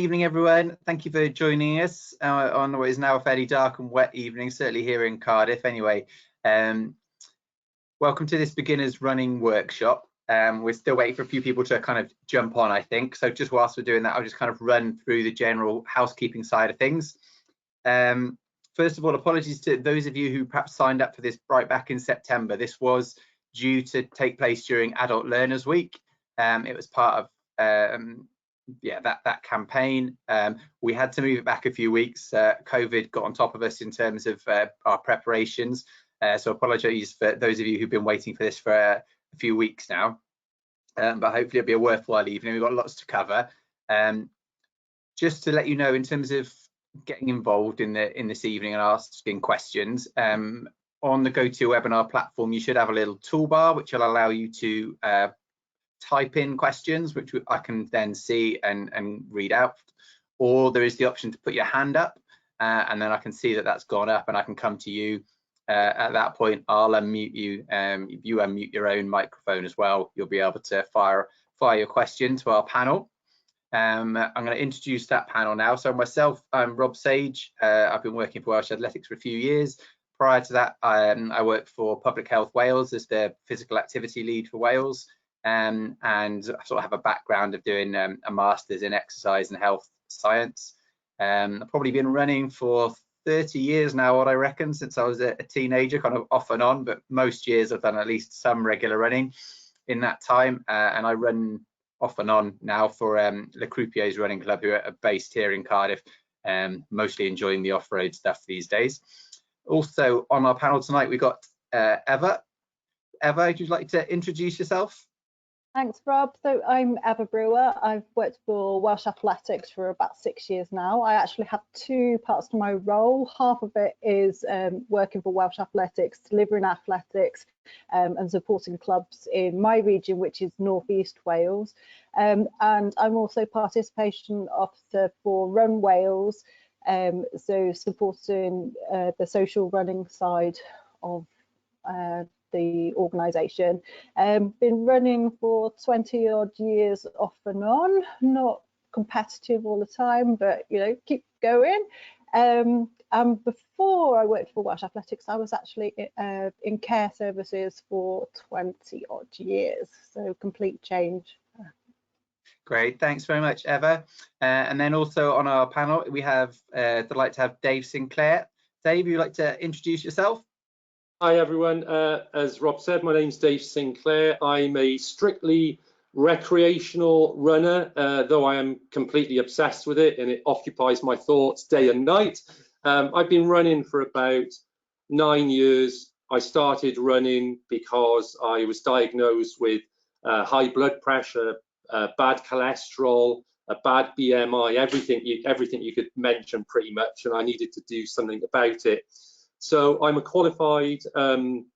Evening, everyone. Thank you for joining us on what is now a fairly dark and wet evening, certainly here in Cardiff. Anyway, welcome to this beginners running workshop. We're still waiting for a few people to kind of jump on, I think. So just whilst we're doing that, I'll just kind of run through the general housekeeping side of things. First of all, apologies to those of you who perhaps signed up for this right back in September. This was due to take place during Adult Learners Week. It was part of that campaign. We had to move it back a few weeks. COVID got on top of us in terms of our preparations. So apologies for those of you who've been waiting for this for a few weeks now. But hopefully it'll be a worthwhile evening. We've got lots to cover. Just to let you know, in terms of getting involved in this evening and asking questions, on the GoToWebinar platform, you should have a little toolbar which will allow you to type in questions, which I can then see and read out, or there is the option to put your hand up, and then I can see that that's gone up and I can come to you. At that point, I'll unmute you. If you unmute your own microphone as well, you'll be able to fire your question to our panel. I'm going to introduce that panel now. So myself, I'm Rob Sage. I've been working for Welsh Athletics for a few years. Prior to that, I worked for Public Health Wales as the physical activity lead for Wales. And I sort of have a background of doing a master's in exercise and health science. I've probably been running for 30 years now, what I reckon, since I was a teenager, kind of off and on, but most years I've done at least some regular running in that time. And I run off and on now for Le Croupier's Running Club, who are based here in Cardiff, mostly enjoying the off-road stuff these days. Also on our panel tonight, we've got Eva. Eva, would you like to introduce yourself? Thanks, Rob. So I'm Eva Brewer. I've worked for Welsh Athletics for about 6 years now. I actually have two parts to my role. Half of it is working for Welsh Athletics, delivering athletics and supporting clubs in my region, which is North East Wales. And I'm also participation officer for Run Wales, so supporting the social running side of the organisation. Been running for 20 odd years off and on, not competitive all the time, but you know, keep going. And before I worked for Welsh Athletics, I was actually in care services for 20 odd years, so complete change. Great, thanks very much, Eva. And then also on our panel we have delight to have Dave Sinclair. Dave, would you like to introduce yourself? Hi everyone, as Rob said, my name's Dave Sinclair. I'm a strictly recreational runner, though I am completely obsessed with it and it occupies my thoughts day and night. I've been running for about 9 years. I started running because I was diagnosed with high blood pressure, bad cholesterol, a bad BMI, everything you could mention pretty much, and I needed to do something about it. So I'm a qualified run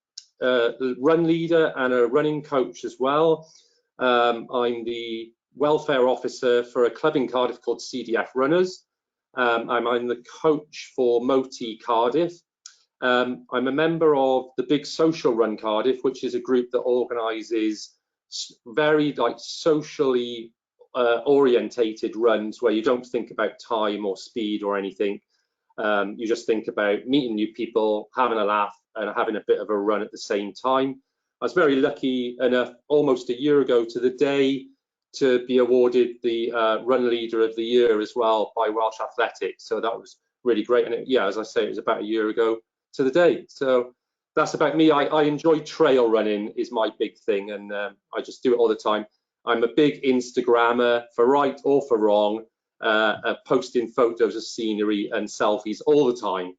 leader and a running coach as well. I'm the welfare officer for a club in Cardiff called CDF Runners. I'm the coach for Moti Cardiff. I'm a member of the Big Social Run Cardiff, which is a group that organises very socially orientated runs where you don't think about time or speed or anything. You just think about meeting new people, having a laugh and having a bit of a run at the same time. I was very lucky enough almost a year ago to the day to be awarded the Run Leader of the Year as well by Welsh Athletics. So that was really great. And yeah, as I say, it was about a year ago to the day. So that's about me. I enjoy trail running is my big thing, and I just do it all the time. I'm a big Instagrammer, for right or for wrong. Posting photos of scenery and selfies all the time.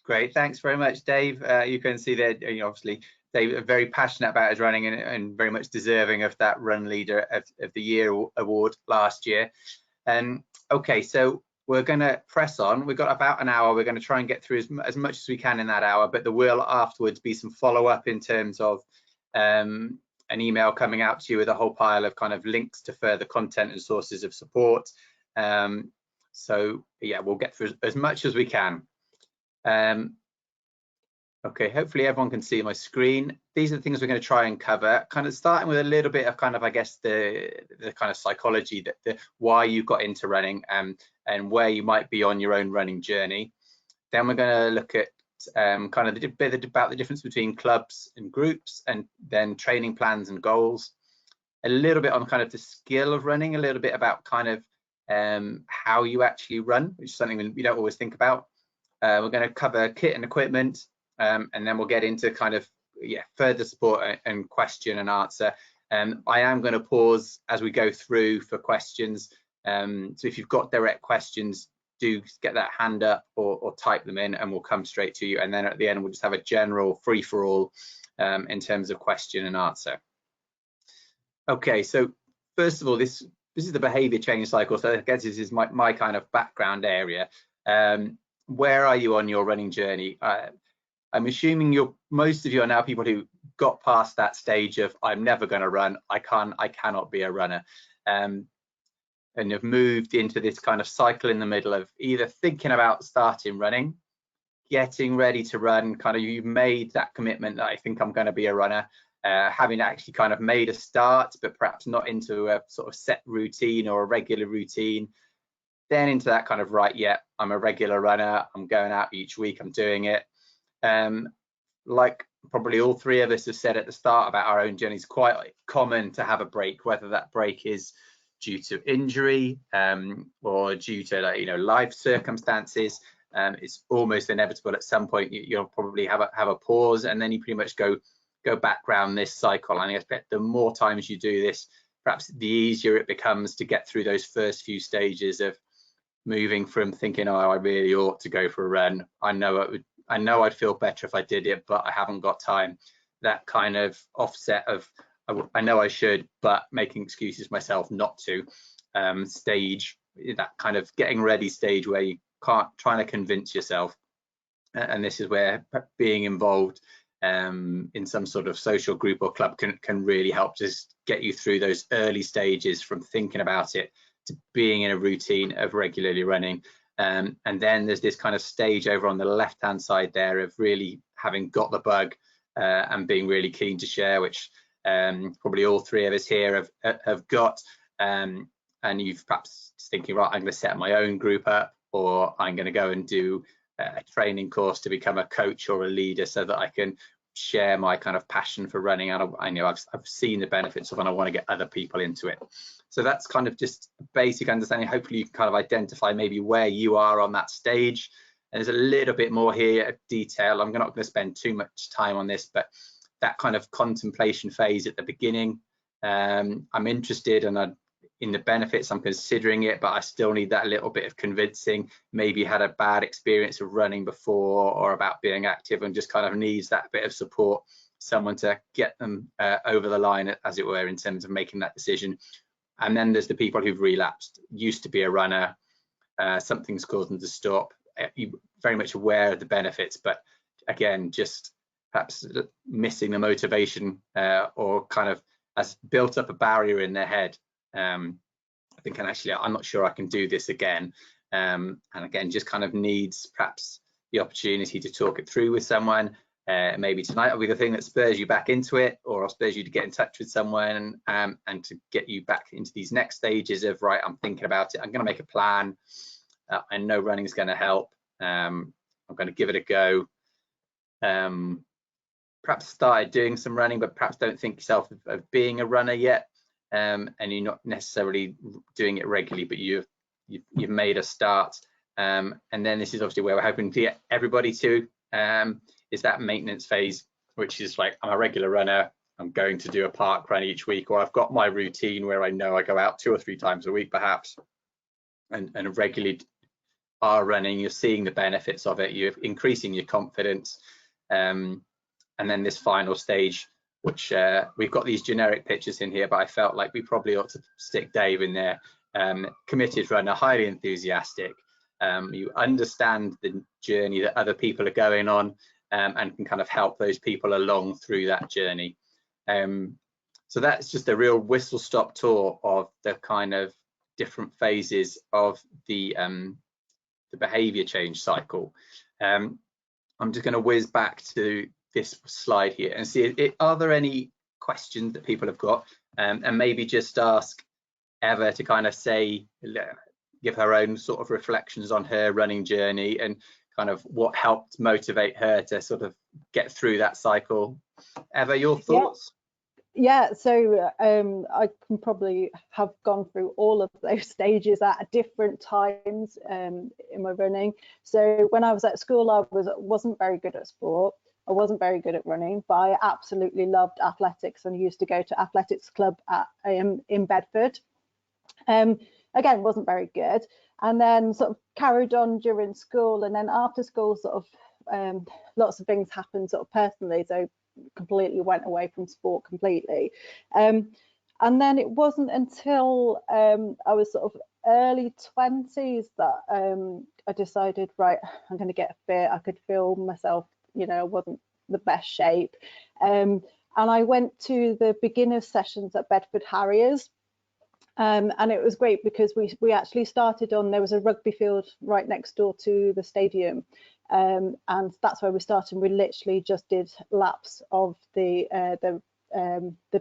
Great, thanks very much, Dave. You can see that obviously Dave is very passionate about his running and very much deserving of that Run Leader of the Year award last year. Okay, so we're going to press on. We've got about an hour. We're going to try and get through as much as we can in that hour, but there will afterwards be some follow-up in terms of an email coming out to you with a whole pile of kind of links to further content and sources of support. So yeah, we'll get through as much as we can. Okay, hopefully everyone can see my screen. These are the things we're going to try and cover, kind of starting with a little bit of kind of, I guess, the kind of psychology, that why you got into running, and where you might be on your own running journey. Then we're going to look at kind of about the difference between clubs and groups, and then training plans and goals. A little bit on kind of the skill of running, a little bit about kind of how you actually run, which is something we don't always think about. We're going to cover kit and equipment. And then we'll get into kind of further support and question and answer. I am going to pause as we go through for questions. So if you've got direct questions, do get that hand up or type them in, and we'll come straight to you. And then at the end, we'll just have a general free for all in terms of question and answer. Okay, so first of all, this is the behavior change cycle. So I guess this is my kind of background area. Where are you on your running journey? I'm assuming most of you are now people who got past that stage of I'm never going to run, I cannot be a runner, and have moved into this kind of cycle in the middle of either thinking about starting running, getting ready to run, kind of you've made that commitment that I think I'm going to be a runner, having actually kind of made a start, but perhaps not into a sort of set routine or a regular routine, then into that kind of, right, yeah, I'm a regular runner, I'm going out each week, I'm doing it. Like probably all three of us have said at the start about our own journeys, quite common to have a break, whether that break is due to injury or due to life circumstances. It's almost inevitable at some point you'll probably have a pause, and then you pretty much go back round this cycle. And I expect the more times you do this, perhaps the easier it becomes to get through those first few stages of moving from thinking, oh, I really ought to go for a run, I know I'd feel better if I did it, but I haven't got time. That kind of offset of I know I should, but making excuses myself not to, stage, that kind of getting ready stage where you can't, trying to convince yourself. And this is where being involved in some sort of social group or club can really help just get you through those early stages from thinking about it to being in a routine of regularly running. And then there's this kind of stage over on the left hand side there of really having got the bug and being really keen to share, which probably all three of us here have got, and you've perhaps thinking, right, I'm going to set my own group up, or I'm going to go and do a training course to become a coach or a leader so that I can share my kind of passion for running. And I know I've seen the benefits of, and I want to get other people into it. So that's kind of just a basic understanding. Hopefully you can kind of identify maybe where you are on that stage. And there's a little bit more here of detail. I'm not going to spend too much time on this, but that kind of contemplation phase at the beginning, I'm interested in the benefits, I'm considering it, but I still need that little bit of convincing. Maybe had a bad experience of running before or about being active, and just kind of needs that bit of support, someone to get them over the line, as it were, in terms of making that decision. And then there's the people who've relapsed, used to be a runner, something's caused them to stop. You're very much aware of the benefits, but again, just perhaps missing the motivation or kind of has built up a barrier in their head. Thinking, actually, I'm not sure I can do this again. And again, just kind of needs perhaps the opportunity to talk it through with someone. Maybe tonight will be the thing that spurs you back into it, or spurs you to get in touch with someone and to get you back into these next stages of, right, I'm thinking about it, I'm going to make a plan, I know running is going to help, I'm going to give it a go. Perhaps started doing some running, but perhaps don't think yourself of being a runner yet, and you're not necessarily doing it regularly, but you've made a start. And then this is obviously where we're hoping to get everybody to, is that maintenance phase, which is like, I'm a regular runner, I'm going to do a park run each week, or I've got my routine where I know I go out 2 or 3 times a week perhaps, and regularly are running. You're seeing the benefits of it, you're increasing your confidence. And then this final stage, which we've got these generic pictures in here, but I felt like we probably ought to stick Dave in there. Committed runner, highly enthusiastic. You understand the journey that other people are going on, and can kind of help those people along through that journey. So that's just a real whistle-stop tour of the kind of different phases of the behavior change cycle. I'm just going to whiz back to this slide here and see, are there any questions that people have got, and maybe just ask Eva to kind of say, give her own sort of reflections on her running journey and kind of what helped motivate her to sort of get through that cycle. Eva, your thoughts? Yeah, so I can probably have gone through all of those stages at different times in my running. So when I was at school, I wasn't very good at sport. I wasn't very good at running, but I absolutely loved athletics and used to go to athletics club in Bedford. Again, wasn't very good, and then sort of carried on during school, and then after school sort of lots of things happened sort of personally, so completely went away from sport completely. And then it wasn't until I was sort of early 20s that I decided, right, I'm going to get fit. I could feel myself, you know, wasn't the best shape, and I went to the beginners sessions at Bedford Harriers. And it was great because we actually started on, there was a rugby field right next door to the stadium, and that's where we started. We literally just did laps of the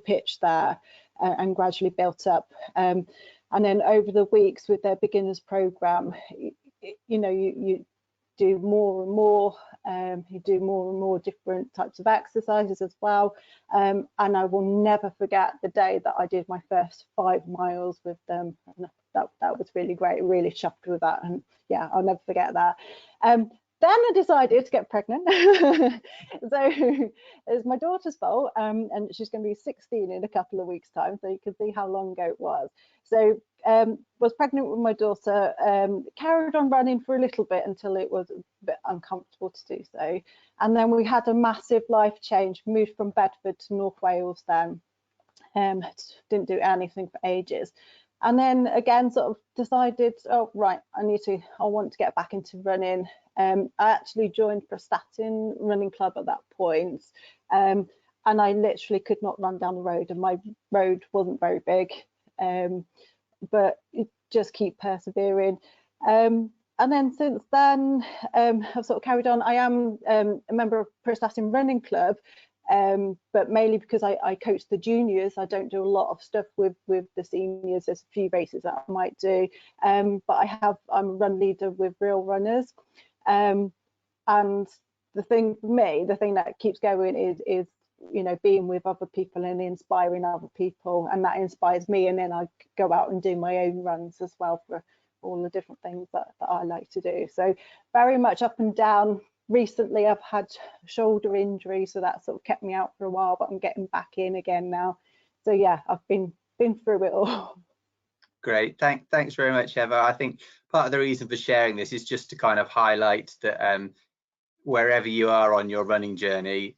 pitch there, and gradually built up. And then over the weeks with their beginners program, you know, you do more and more. You do more and more different types of exercises as well. And I will never forget the day that I did my first 5 miles with them. That was really great, really chuffed with that. And yeah, I'll never forget that. Then I decided to get pregnant. So it's my daughter's fault, and she's going to be 16 in a couple of weeks' time, so you can see how long ago it was. So was pregnant with my daughter, carried on running for a little bit until it was a bit uncomfortable to do so. And then we had a massive life change, moved from Bedford to North Wales then. Didn't do anything for ages. And then again, sort of decided, oh, right, I want to get back into running. I actually joined Prestatyn running club at that point. And I literally could not run down the road, and my road wasn't very big. But you just keep persevering. And then since then, I've sort of carried on. I am a member of Prestatyn running club, but mainly because I coach the juniors. I don't do a lot of stuff with the seniors. There's a few races that I might do, but I'm a run leader with real runners. And the thing for me, the thing that keeps going is you know, being with other people and inspiring other people, and that inspires me, and then I go out and do my own runs as well for all the different things that I like to do. So very much up and down. Recently I've had shoulder injury, so that sort of kept me out for a while, but I'm getting back in again now. So yeah, I've been through it all. Great, thanks very much, Eva. I think part of the reason for sharing this is just to kind of highlight that wherever you are on your running journey,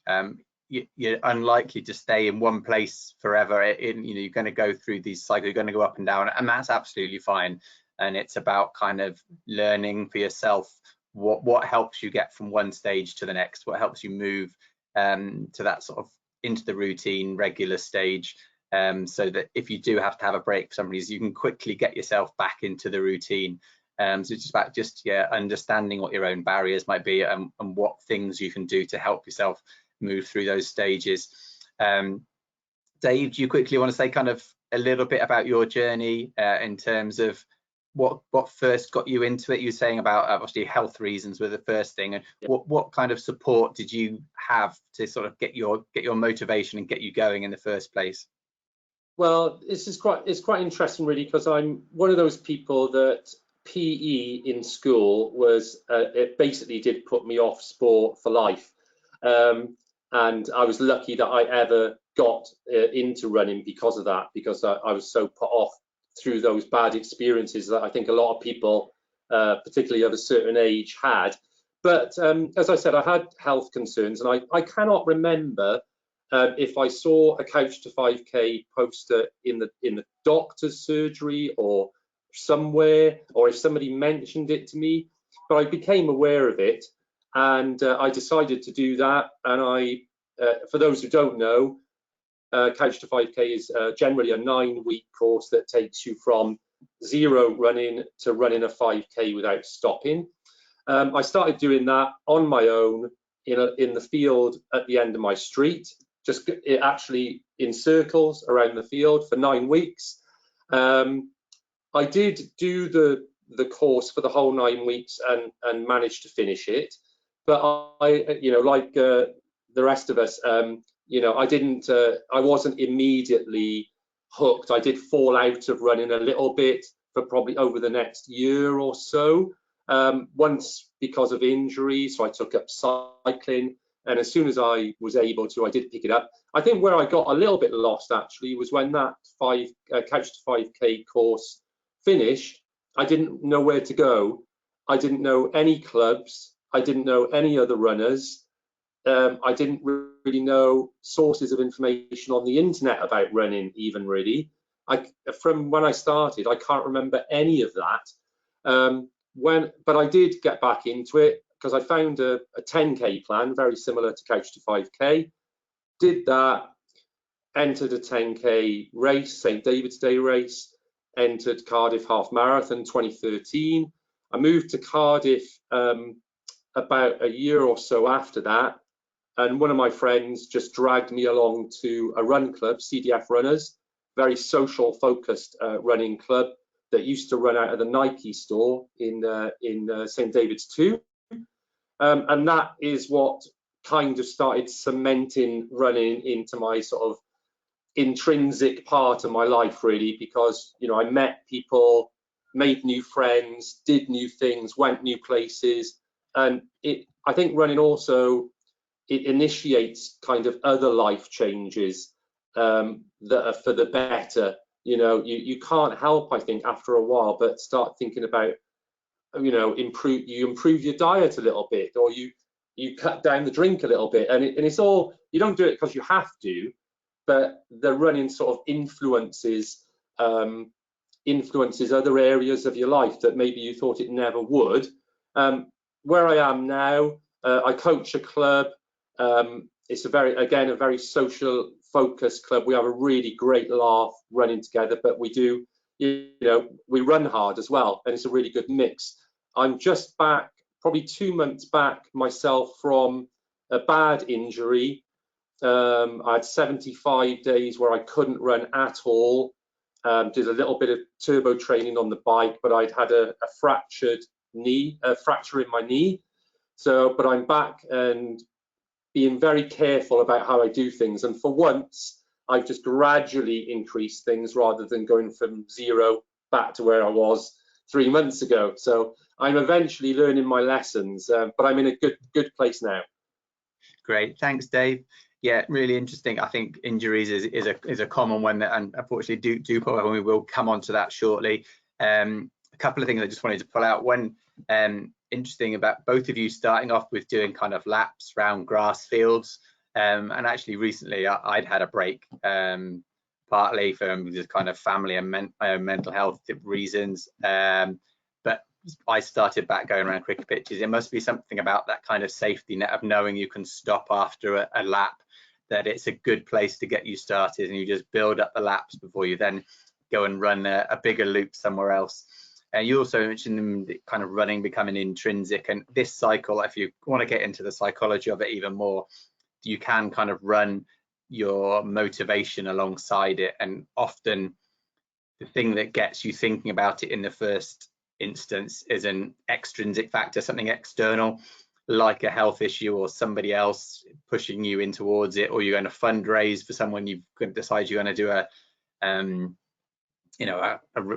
you're unlikely to stay in one place forever. You know, you're going to go through these cycles, you're going to go up and down, and that's absolutely fine. And it's about kind of learning for yourself what helps you get from one stage to the next, what helps you move to that sort of into the routine regular stage, so that if you do have to have a break for some reason, you can quickly get yourself back into the routine. So it's just about understanding what your own barriers might be, and what things you can do to help yourself move through those stages. Dave, do you quickly want to say kind of a little bit about your journey in terms of what first got you into it? You were saying about obviously health reasons were the first thing, and what kind of support did you have to sort of get your motivation and get you going in the first place? Well, it's quite interesting really, because I'm one of those people that PE in school was it basically did put me off sport for life. And I was lucky that I ever got into running because of that, because I was so put off through those bad experiences that I think a lot of people, particularly of a certain age, had. But as I said, I had health concerns, and I cannot remember if I saw a Couch to 5K poster in the doctor's surgery or somewhere, or if somebody mentioned it to me, but I became aware of it. And I decided to do that. And for those who don't know, Couch to 5K is generally a 9-week course that takes you from 0 running to running a 5K without stopping. I started doing that on my own, in the field at the end of my street, just actually in circles around the field for 9 weeks. I did do the course for the whole 9 weeks and managed to finish it, but I, like the rest of us, I wasn't immediately hooked. I did fall out of running a little bit for probably over the next year or so. Once because of injury, so I took up cycling, and as soon as I was able to, I did pick it up. I think where I got a little bit lost actually was when that Couch to 5K course finished. I didn't know where to go. I didn't know any clubs. I didn't know any other runners. I didn't really know sources of information on the internet about running, even really. From when I started, I can't remember any of that. But I did get back into it because I found a 10K plan very similar to Couch to 5K. Did that, entered a 10K race, St. David's Day race, entered Cardiff Half Marathon 2013. I moved to Cardiff about a year or so after that, and one of my friends just dragged me along to a run club, CDF Runners, very social focused running club that used to run out of the Nike store in St. David's too. And that is what kind of started cementing running into my sort of intrinsic part of my life, really, because I met people, made new friends, did new things, went new places, and I think running also, it initiates kind of other life changes that are for the better. You can't help, I think, after a while, but start thinking about, you improve your diet a little bit, or you cut down the drink a little bit, and it's all, you don't do it because you have to, but the running sort of influences other areas of your life that maybe you thought it never would. Where I am now, I coach a club. It's a very social focused club. We have a really great laugh running together, but we do, we run hard as well, and it's a really good mix. I'm just back, probably 2 months back myself from a bad injury. I had 75 days where I couldn't run at all. Did a little bit of turbo training on the bike, but I'd had a fracture in my knee. But I'm back and being very careful about how I do things. And for once, I've just gradually increased things rather than going from 0 back to where I was 3 months ago. So I'm eventually learning my lessons, but I'm in a good place now. Great, thanks, Dave. Yeah, really interesting. I think injuries is a common one that, and unfortunately do pop up, and we will come on to that shortly. A couple of things I just wanted to pull out. One, interesting about both of you starting off with doing kind of laps around grass fields, and actually recently I'd had a break, partly from just kind of family and mental health reasons, but I started back going around cricket pitches. It must be something about that kind of safety net of knowing you can stop after a lap, that it's a good place to get you started, and you just build up the laps before you then go and run a bigger loop somewhere else. And you also mentioned kind of running becoming intrinsic, and this cycle, if you want to get into the psychology of it even more, you can kind of run your motivation alongside it, and often the thing that gets you thinking about it in the first instance is an extrinsic factor, something external, like a health issue or somebody else pushing you in towards it, or you're going to fundraise for someone, you've decided you're going to do a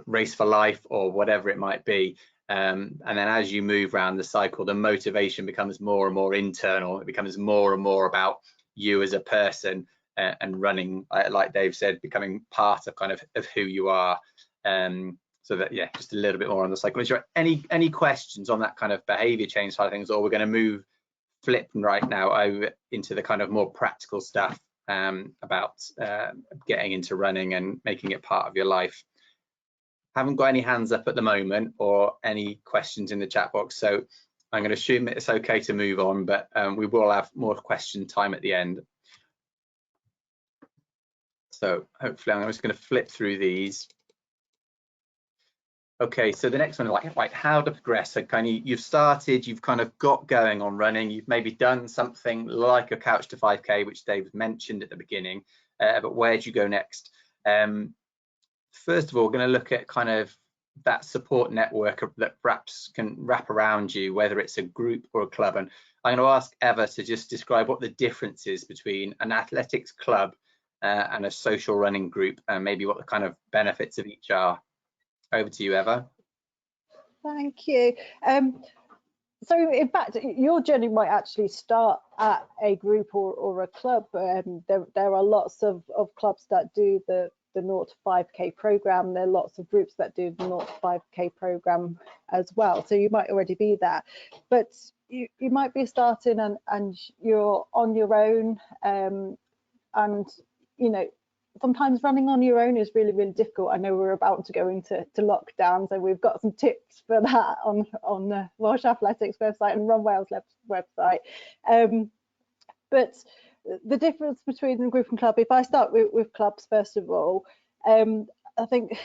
race for life or whatever it might be, and then as you move around the cycle, the motivation becomes more and more internal. It becomes more and more about you as a person, and running, like Dave said, becoming part of kind of who you are. So that, yeah, just a little bit more on the psychology. Any questions on that kind of behavior change side of things, or we're going to flip right now over into the kind of more practical stuff about getting into running and making it part of your life. Haven't got any hands up at the moment or any questions in the chat box, so I'm going to assume that it's okay to move on, but we will have more question time at the end. So hopefully I'm just going to flip through these. Okay, so the next one, like how to progress. So kind of you've started, you've kind of got going on running, you've maybe done something like a couch to 5K, which Dave mentioned at the beginning, but where do you go next? First of all, we're going to look at kind of that support network that perhaps can wrap around you, whether it's a group or a club. And I'm going to ask Eva to just describe what the difference is between an athletics club and a social running group, and maybe what the kind of benefits of each are. Over to you, Eva. Thank you. So in fact, your journey might actually start at a group or a club. There are lots of clubs that do the 0 to 5K program. There are lots of groups that do the 0 to 5K program as well. So you might already be there, but you might be starting and you're on your own, and you know, sometimes running on your own is really, really difficult. I know we're about to go into lockdown, so we've got some tips for that on the Welsh Athletics website and Run Wales website. But the difference between the group and club, if I start with clubs first of all, I think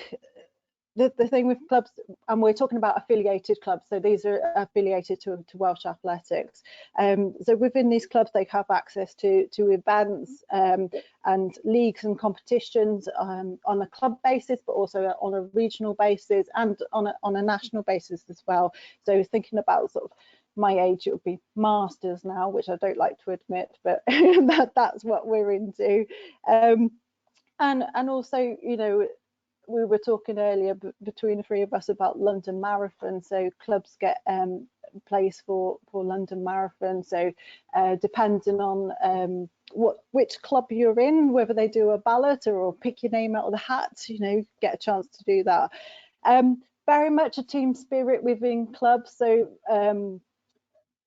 the thing with clubs, and we're talking about affiliated clubs, so these are affiliated to Welsh Athletics. So within these clubs, they have access to events and leagues and competitions on a club basis, but also on a regional basis and on a national basis as well. So thinking about sort of my age, it would be masters now, which I don't like to admit, but that's what we're into. And also, you know, we were talking earlier between the three of us about London Marathon, so clubs get place for London Marathon. So depending on which club you're in, whether they do a ballot or pick your name out of the hat, you know, get a chance to do that. Very much a team spirit within clubs, so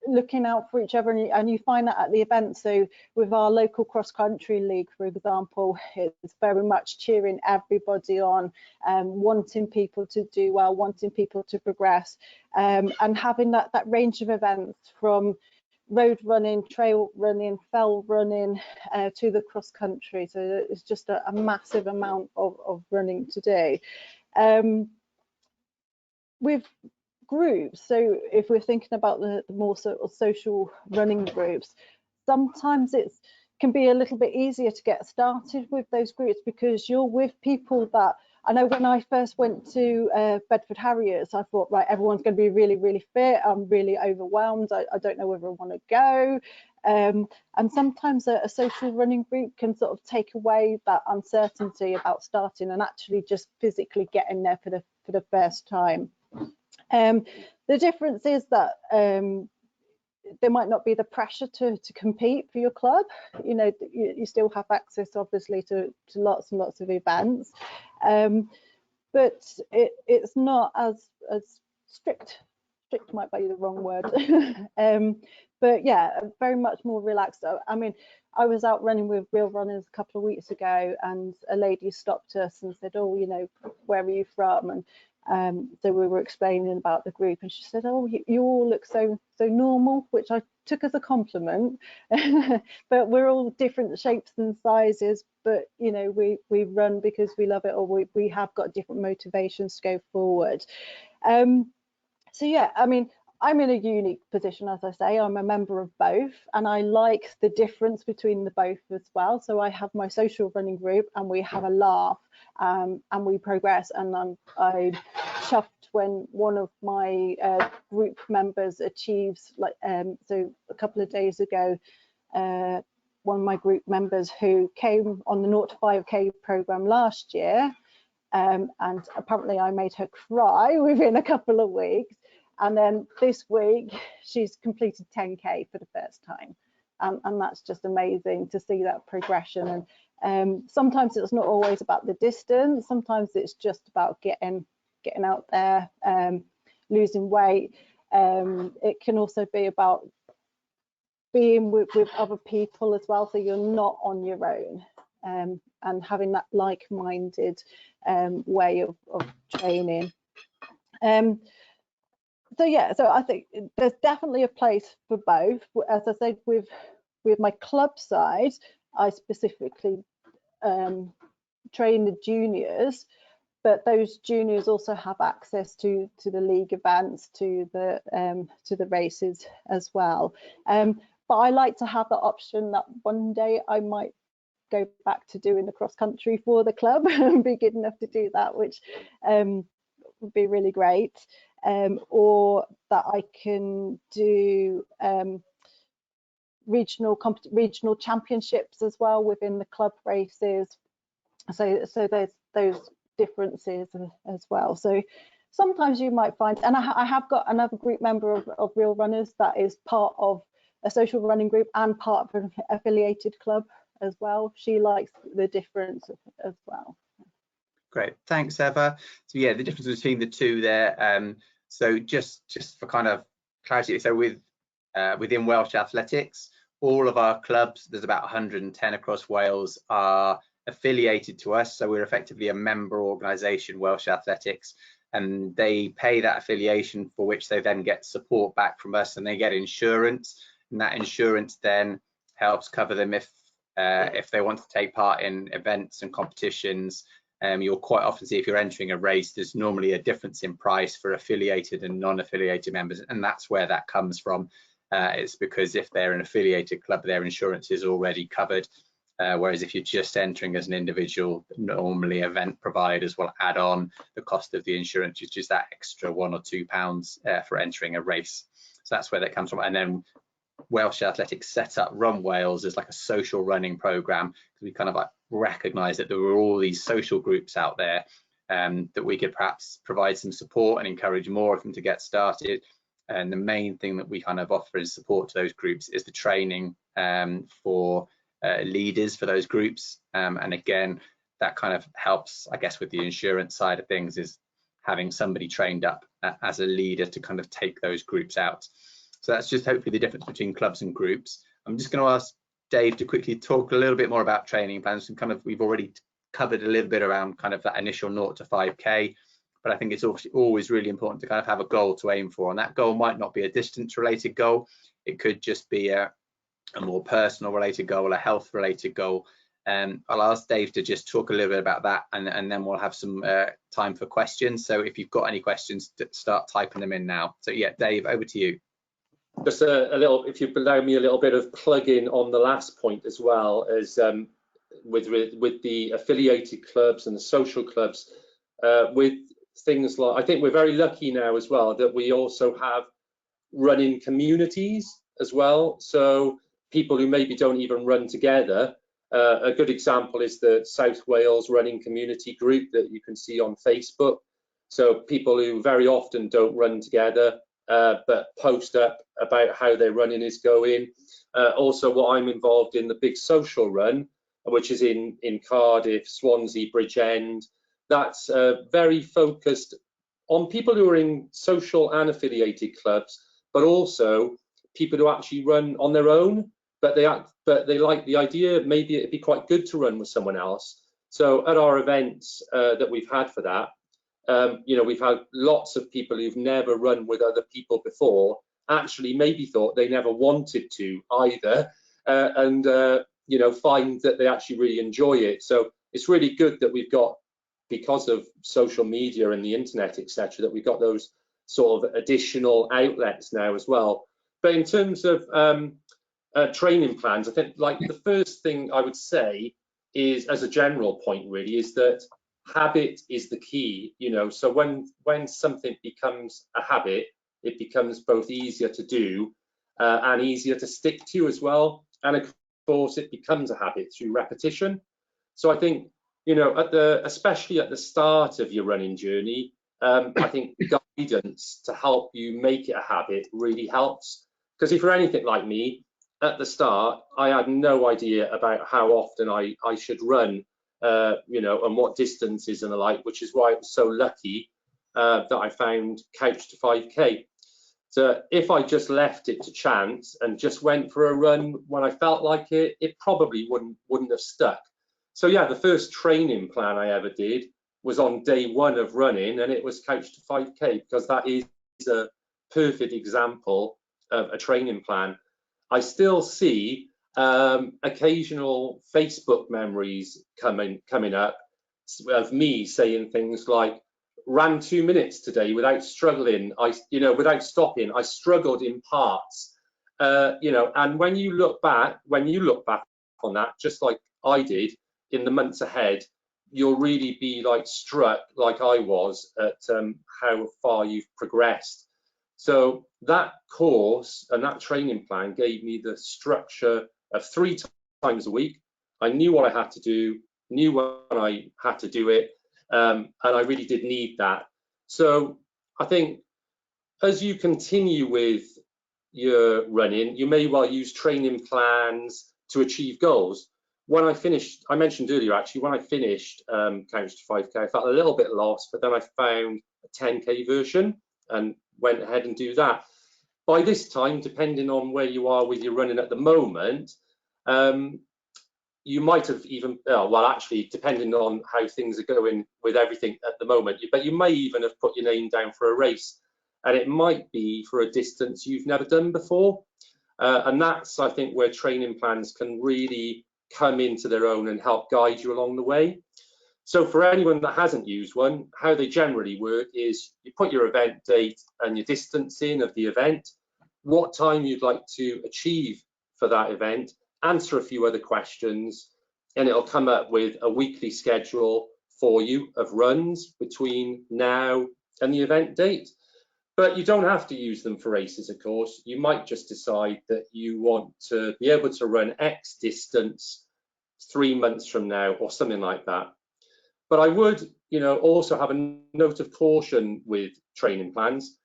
looking out for each other, and you find that at the event. So with our local cross country league, for example, it's very much cheering everybody on, wanting people to do well, wanting people to progress, and having that range of events from road running, trail running, fell running, to the cross country. So it's just a massive amount of running to do. With groups, so if we're thinking about the more sort of social running groups, sometimes it can be a little bit easier to get started with those groups because you're with people that, I know when I first went to Bedford Harriers, I thought, right, everyone's going to be really, really fit. I'm really overwhelmed. I don't know whether I want to go. And sometimes a social running group can sort of take away that uncertainty about starting and actually just physically getting there for the first time. The difference is that there might not be the pressure to compete for your club. You know, you still have access obviously to lots and lots of events, but it's not as strict might be the wrong word. But yeah, very much more relaxed. I mean, I was out running with Real Runners a couple of weeks ago, and a lady stopped us and said, oh, you know, where are you from? And so we were explaining about the group, and she said, oh, you all look so normal, which I took as a compliment. But we're all different shapes and sizes, but you know, we run because we love it, or we have got different motivations to go forward. So yeah, I mean, I'm in a unique position, as I say. I'm a member of both, and I like the difference between the both as well. So I have my social running group, and we have a laugh, and we progress. And I'm chuffed when one of my group members achieves, like, so a couple of days ago, one of my group members who came on the 0 to 5K program last year, and apparently I made her cry within a couple of weeks. And then this week, she's completed 10K for the first time. And that's just amazing to see that progression. And sometimes it's not always about the distance. Sometimes it's just about getting out there, losing weight. It can also be about being with other people as well, so you're not on your own, and having that like-minded way of training. So yeah, so I think there's definitely a place for both. As I said, with my club side, I specifically train the juniors, but those juniors also have access to the league events, to the races as well. But I like to have the option that one day I might go back to doing the cross country for the club and be good enough to do that, which would be really great. Or that I can do regional championships as well within the club races. So there's those differences as well. So sometimes you might find, and I have got another group member of Real Runners that is part of a social running group and part of an affiliated club as well. She likes the difference as well. Great, thanks, Eva. So yeah, the difference between the two there. So just for kind of clarity, so within Welsh Athletics, all of our clubs, there's about 110 across Wales, are affiliated to us. So we're effectively a member organisation, Welsh Athletics, and they pay that affiliation, for which they then get support back from us, and they get insurance, and that insurance then helps cover them if they want to take part in events and competitions. You'll quite often see, if you're entering a race, there's normally a difference in price for affiliated and non-affiliated members, and that's where that comes from. It's because if they're an affiliated club, their insurance is already covered, whereas if you're just entering as an individual, normally event providers will add on the cost of the insurance, which is that extra £1 or £2 for entering a race. So that's where that comes from. And then Welsh Athletics set up Run Wales as like a social running program, because we kind of like recognise that there were all these social groups out there, that we could perhaps provide some support and encourage more of them to get started. And the main thing that we kind of offer as support to those groups is the training for leaders for those groups. And again, that kind of helps, I guess, with the insurance side of things, is having somebody trained up as a leader to kind of take those groups out. So that's just hopefully the difference between clubs and groups. I'm just going to ask Dave to quickly talk a little bit more about training plans, and kind of, we've already covered a little bit around kind of that initial 0 to 5K, but I think it's always really important to kind of have a goal to aim for, and that goal might not be a distance related goal. It could just be a more personal related goal, a health related goal. I'll ask Dave to just talk a little bit about that, and then we'll have some time for questions. So if you've got any questions, start typing them in now. So yeah, Dave, over to you. Just a little, if you allow me a little bit of plug-in on the last point as well, as with the affiliated clubs and the social clubs, with things like, I think we're very lucky now as well that we also have running communities as well. So people who maybe don't even run together, a good example is the South Wales Running Community Group that you can see on Facebook. So people who very often don't run together, but post up about how their running is going. Also, what I'm involved in, the big social run, which is in Cardiff, Swansea, Bridgend. That's very focused on people who are in social and affiliated clubs, but also people who actually run on their own, but they like the idea, maybe it'd be quite good to run with someone else. So at our events that we've had for that, you know, we've had lots of people who've never run with other people before, actually maybe thought they never wanted to either, and you know, find that they actually really enjoy it. So it's really good that we've got, because of social media and the internet, etc., that we've got those sort of additional outlets now as well. But in terms of training plans, I think like the first thing I would say is, as a general point really, is that habit is the key. You know, so when something becomes a habit, it becomes both easier to do and easier to stick to as well. And of course, it becomes a habit through repetition. So I think, you know, especially at the start of your running journey, I think guidance to help you make it a habit really helps. Because if you're anything like me, at the start, I had no idea about how often I should run, you know, and what distances and the like, which is why I was so lucky that I found Couch to 5K. So if I just left it to chance and just went for a run when I felt like it, it probably wouldn't have stuck. So yeah, the first training plan I ever did was on day one of running, and it was Couch to 5K, because that is a perfect example of a training plan. I still see occasional Facebook memories coming up of me saying things like, ran 2 minutes today without struggling, without stopping. I struggled in parts, and when you look back on that, just like I did in the months ahead, you'll really be like struck, like I was, at how far you've progressed. So that course and that training plan gave me the structure of 3 times a week. I knew what I had to do, knew when I had to do it, and I really did need that. So I think as you continue with your running, you may well use training plans to achieve goals. When I finished, I mentioned earlier actually, when I finished Couch to 5K, I felt a little bit lost, but then I found a 10K version and went ahead and do that. By this time, depending on where you are with your running at the moment, you might have even, well, actually, depending on how things are going with everything at the moment, but you may even have put your name down for a race, and it might be for a distance you've never done before. And that's, I think, where training plans can really come into their own and help guide you along the way. So for anyone that hasn't used one, how they generally work is you put your event date and your distance in of the event, what time you'd like to achieve for that event, answer a few other questions, and it'll come up with a weekly schedule for you of runs between now and the event date. But you don't have to use them for races, of course. You might just decide that you want to be able to run X distance 3 months from now or something like that. But I would, also have a note of caution with training plans.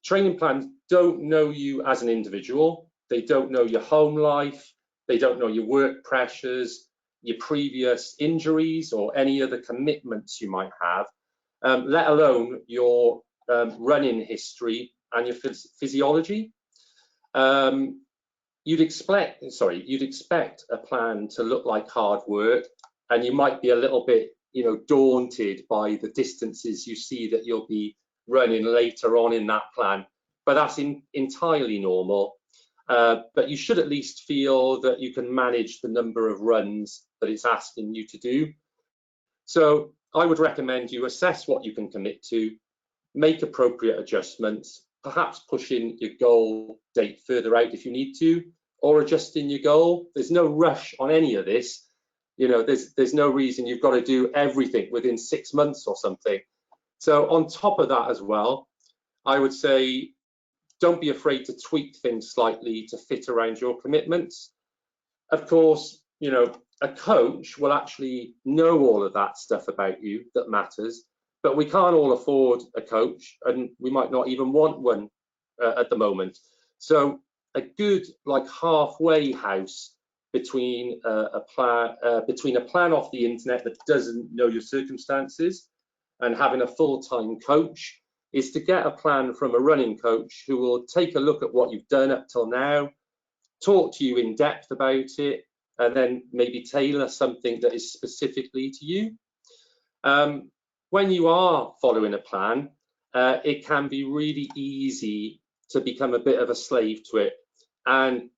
Training plans don't know you as an individual. They don't know your home life. They don't know your work pressures, your previous injuries, or any other commitments you might have, let alone your running history and your physiology. You'd expect a plan to look like hard work, and you might be a little bit, daunted by the distances you see that you'll be running later on in that plan. But that's entirely normal. But you should at least feel that you can manage the number of runs that it's asking you to do. So I would recommend you assess what you can commit to, make appropriate adjustments, perhaps pushing your goal date further out if you need to, or adjusting your goal. There's no rush on any of this. There's no reason you've got to do everything within 6 months or something. So on top of that as well, I would say, don't be afraid to tweak things slightly to fit around your commitments. Of course, a coach will actually know all of that stuff about you that matters, but we can't all afford a coach, and we might not even want one at the moment. So a good halfway house between a plan off the internet that doesn't know your circumstances and having a full-time coach is to get a plan from a running coach who will take a look at what you've done up till now, talk to you in depth about it, and then maybe tailor something that is specifically to you. When you are following a plan, it can be really easy to become a bit of a slave to it and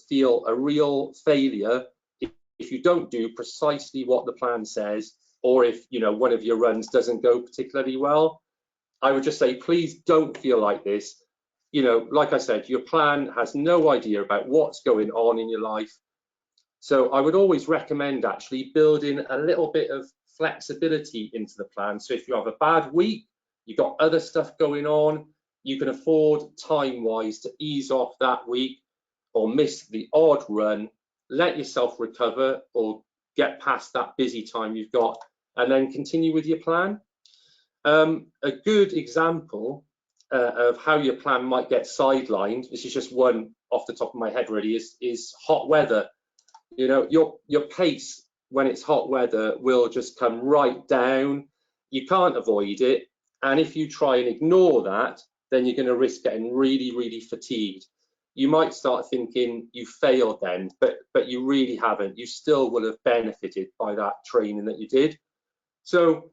feel a real failure if you don't do precisely what the plan says, or if one of your runs doesn't go particularly well. I would just say, please don't feel like this. Like I said, your plan has no idea about what's going on in your life. So I would always recommend actually building a little bit of flexibility into the plan. So if you have a bad week, you've got other stuff going on, you can afford time-wise to ease off that week or miss the odd run, let yourself recover or get past that busy time you've got, and then continue with your plan. A good example of how your plan might get sidelined, this is just one off the top of my head really, is hot weather. Your pace when it's hot weather will just come right down. You can't avoid it, and if you try and ignore that, then you're going to risk getting really, really fatigued. You might start thinking you failed then, but you really haven't. You still will have benefited by that training that you did. So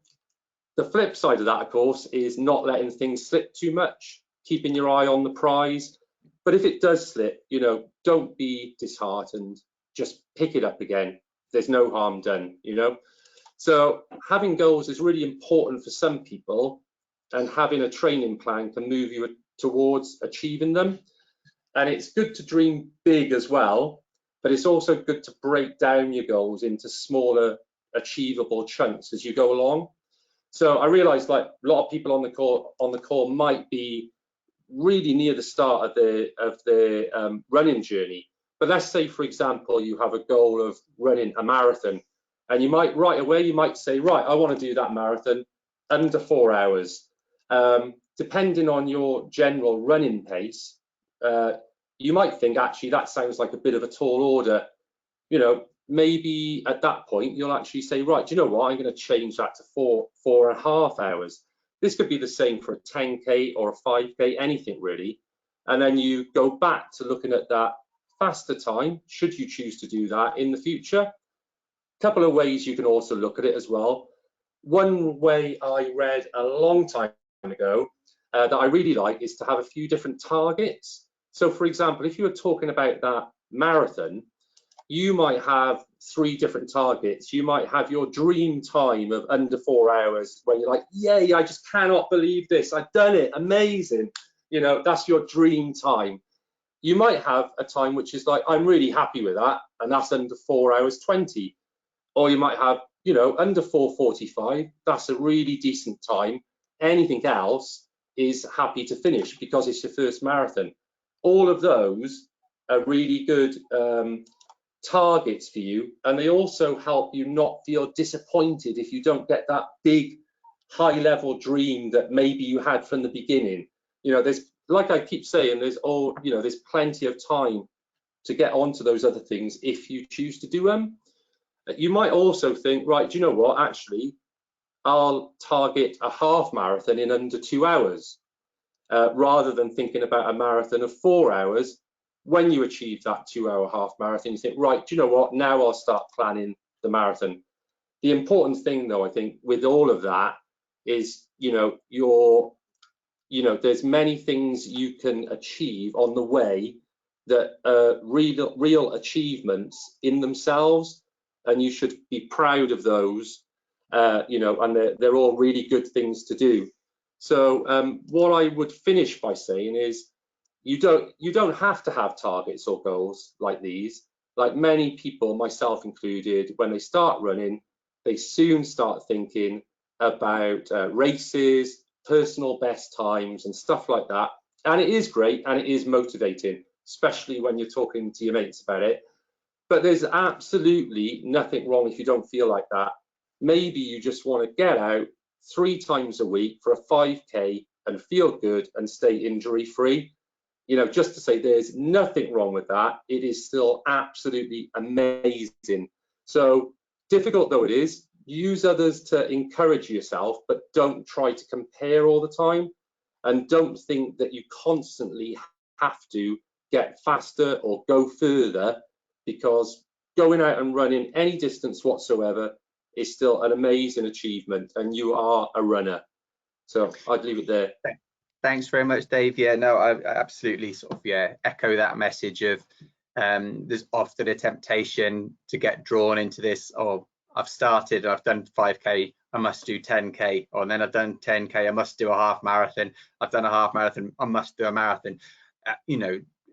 the flip side of that, of course, is not letting things slip too much, keeping your eye on the prize. But if it does slip, don't be disheartened. Just pick it up again. There's no harm done, So having goals is really important for some people, and having a training plan can move you towards achieving them. And it's good to dream big as well, but it's also good to break down your goals into smaller achievable chunks as you go along. So I realized, like, a lot of people on the call might be really near the start of their running journey. But let's say, for example, you have a goal of running a marathon, and you might right away, you might say, right, I want to do that marathon under 4 hours. Depending on your general running pace, you might think, actually, that sounds like a bit of a tall order. You know, maybe at that point, you'll actually say, right, do you know what? I'm going to change that to 4.5 hours. This could be the same for a 10K or a 5K, anything really. And then you go back to looking at that faster time, should you choose to do that in the future. A couple of ways you can also look at it as well. One way I read a long time ago that I really like is to have a few different targets. So for example, if you were talking about that marathon, you might have 3 different targets. You might have your dream time of under 4 hours, where you're like, yay, I just cannot believe this, I've done it, amazing. You know, that's your dream time. You might have a time which is like, I'm really happy with that, and that's under 4 hours 20. Or you might have, you know, under 4:45, that's a really decent time. Anything else is happy to finish because it's your first marathon. All of those are really good targets for you, and they also help you not feel disappointed if you don't get that big high level dream that maybe you had from the beginning. You know, there's, like I keep saying, there's plenty of time to get onto those other things if you choose to do them. You might also think, right, do you know what, actually I'll target a half marathon in under 2 hours, rather than thinking about a marathon of 4 hours. When you achieve that 2-hour half marathon, you think, right, do you know what, now I'll start planning the marathon. The important thing, though, I think, with all of that is, there's many things you can achieve on the way that are real achievements in themselves, and you should be proud of those, and they're all really good things to do. So what I would finish by saying is, you don't have to have targets or goals like these. Like many people, myself included, when they start running, they soon start thinking about races, personal best times and stuff like that. And it is great and it is motivating, especially when you're talking to your mates about it. But there's absolutely nothing wrong if you don't feel like that. Maybe you just want to get out 3 times a week for a 5K and feel good and stay injury free. You know, just to say there's nothing wrong with that. It is still absolutely amazing. So difficult though it is, use others to encourage yourself, but don't try to compare all the time. And don't think that you constantly have to get faster or go further, because going out and running any distance whatsoever is still an amazing achievement, and you are a runner. So I'd leave it there. Thanks very much, Dave. Yeah, no, I absolutely sort of echo that message of there's often a temptation to get drawn into this. Oh, I've started, I've done 5K, I must do 10K, or then I've done 10K, I must do a half marathon. I've done a half marathon, I must do a marathon.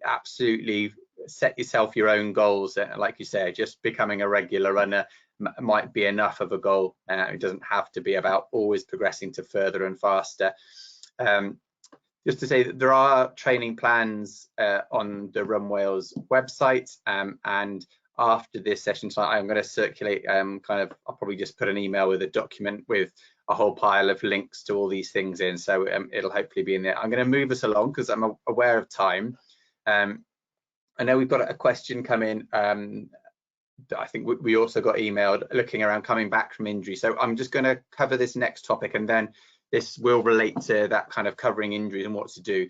Absolutely set yourself your own goals. Like you say, just becoming a regular runner might be enough of a goal. It doesn't have to be about always progressing to further and faster. Just to say that there are training plans on the Run Wales website, and after this session tonight, I'm going to circulate I'll probably just put an email with a document with a whole pile of links to all these things in, so it'll hopefully be in there. I'm going to move us along because I'm aware of time. I know we've got a question come in that I think we also got emailed looking around coming back from injury. So I'm just going to cover this next topic, and then this will relate to that kind of covering injuries and what to do.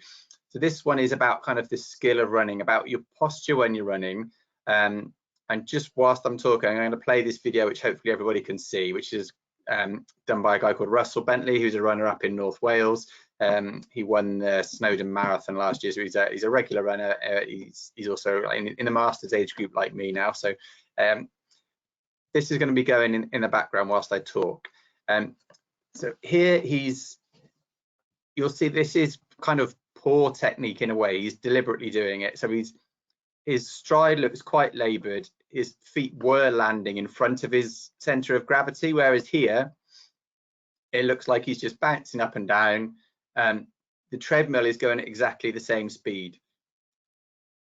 So this one is about kind of the skill of running, about your posture when you're running. And just whilst I'm talking, I'm going to play this video, which hopefully everybody can see, which is done by a guy called Russell Bentley, who's a runner up in North Wales. He won the Snowdon Marathon last year, so he's a regular runner. He's also in the Masters age group like me now. So this is going to be going in the background whilst I talk. So here you'll see this is kind of poor technique in a way. He's deliberately doing it. So his stride looks quite laboured. His feet were landing in front of his centre of gravity, whereas here it looks like he's just bouncing up and down. The treadmill is going at exactly the same speed.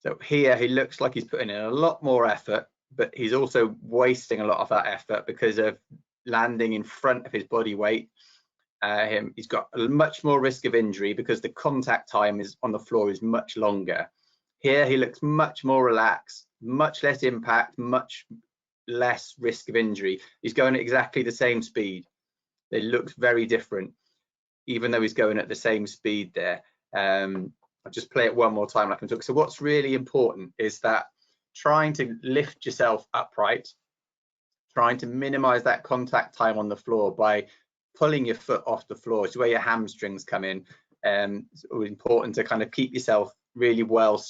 So here he looks like he's putting in a lot more effort, but he's also wasting a lot of that effort because of landing in front of his body weight. He's got a much more risk of injury because the contact time on the floor is much longer. Here he looks much more relaxed, much less impact, much less risk of injury. He's going at exactly the same speed. It looks very different, even though he's going at the same speed there. I'll just play it one more time like I'm talking. So what's really important is that trying to lift yourself upright, trying to minimize that contact time on the floor by pulling your foot off the floor, is where your hamstrings come in. It's important to kind of keep yourself really well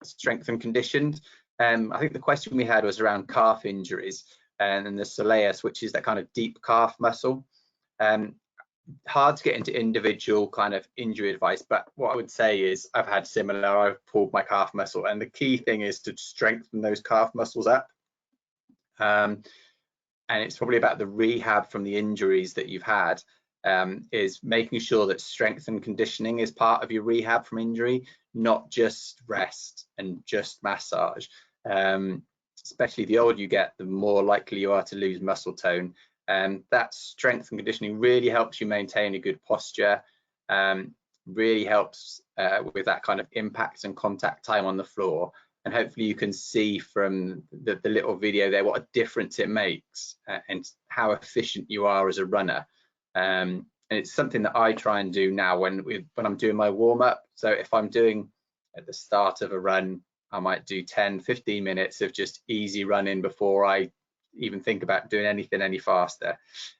strength and conditioned. I think the question we had was around calf injuries and the soleus, which is that kind of deep calf muscle. Hard to get into individual kind of injury advice, but what I would say is I've had similar. I've pulled my calf muscle, and the key thing is to strengthen those calf muscles up. And it's probably about the rehab from the injuries that you've had, is making sure that strength and conditioning is part of your rehab from injury, not just rest and just massage. Especially the older you get, the more likely you are to lose muscle tone. That strength and conditioning really helps you maintain a good posture, really helps with that kind of impact and contact time on the floor. And hopefully you can see from the little video there what a difference it makes and how efficient you are as a runner. And it's something that I try and do now when I'm doing my warm-up. So if I'm doing at the start of a run, I might do 10-15 minutes of just easy running before I even think about doing anything any faster.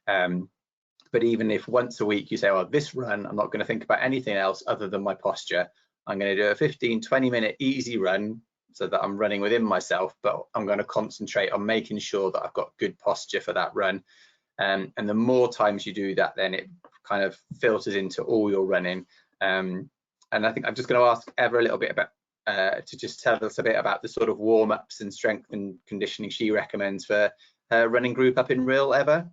But even if once a week you say, well, this run I'm not going to think about anything else other than my posture, I'm going to do a 15-20 minute easy run so that I'm running within myself, but I'm going to concentrate on making sure that I've got good posture for that run. And the more times you do that, then it kind of filters into all your running. And I think I'm just going to ask Eva a little bit about to just tell us a bit about the sort of warm-ups and strength and conditioning she recommends for her running group up in Rhyl. Eva?